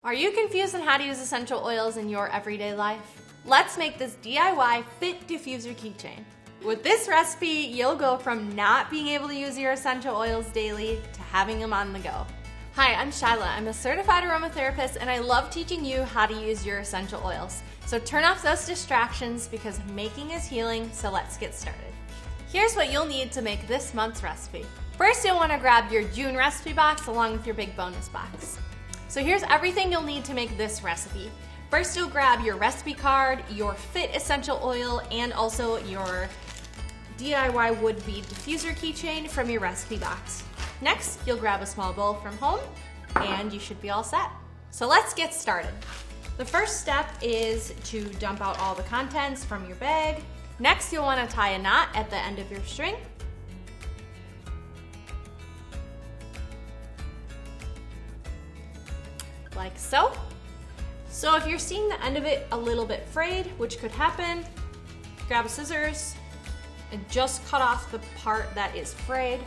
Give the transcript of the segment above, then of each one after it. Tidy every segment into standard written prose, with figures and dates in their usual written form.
Are you confused on how to use essential oils in your everyday life? Let's make this DIY Fit Diffuser keychain. With this recipe, you'll go from not being able to use your essential oils daily to having them on the go. Hi, I'm Shyla. I'm a certified aromatherapist and I love teaching you how to use your essential oils. So turn off those distractions because making is healing, so let's get started. Here's what you'll need to make this month's recipe. First, you'll want to grab your June recipe box along with your big bonus box. So here's everything you'll need to make this recipe. First, you'll grab your recipe card, your Fit essential oil, and also your DIY wood bead diffuser keychain from your recipe box. Next, you'll grab a small bowl from home, and you should be all set. So let's get started. The first step is to dump out all the contents from your bag. Next, you'll want to tie a knot at the end of your string. Like so. So if you're seeing the end of it a little bit frayed, which could happen, grab a scissors and just cut off the part that is frayed.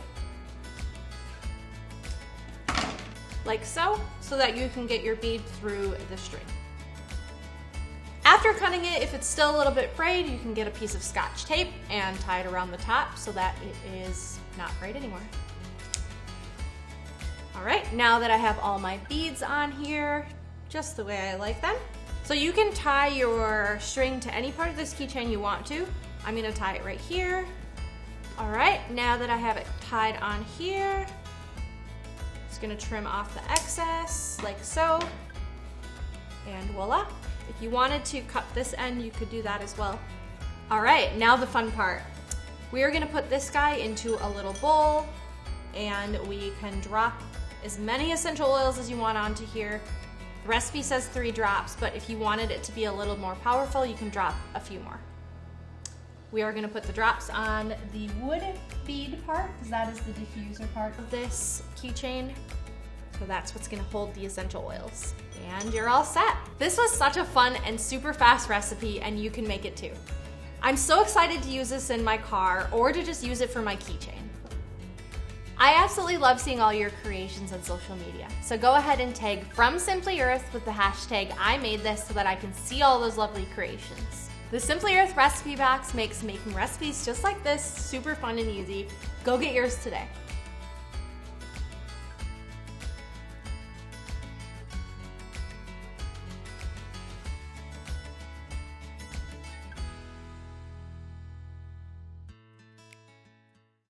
Like so that you can get your bead through the string. After cutting it, if it's still a little bit frayed, you can get a piece of Scotch tape and tie it around the top so that it is not frayed anymore. All right, now that I have all my beads on here, just the way I like them. So you can tie your string to any part of this keychain you want to. I'm gonna tie it right here. All right, now that I have it tied on here, just gonna trim off the excess like so, and voila. If you wanted to cut this end, you could do that as well. All right, now the fun part. We are gonna put this guy into a little bowl and we can drop as many essential oils as you want onto here. The recipe says 3 drops, but if you wanted it to be a little more powerful, you can drop a few more. We are gonna put the drops on the wood bead part, because that is the diffuser part of this keychain. So that's what's gonna hold the essential oils. And you're all set. This was such a fun and super fast recipe, and you can make it too. I'm so excited to use this in my car or to just use it for my keychain. I absolutely love seeing all your creations on social media. So go ahead and tag From Simply Earth with the hashtag I made this so that I can see all those lovely creations. The Simply Earth recipe box makes making recipes just like this super fun and easy. Go get yours today.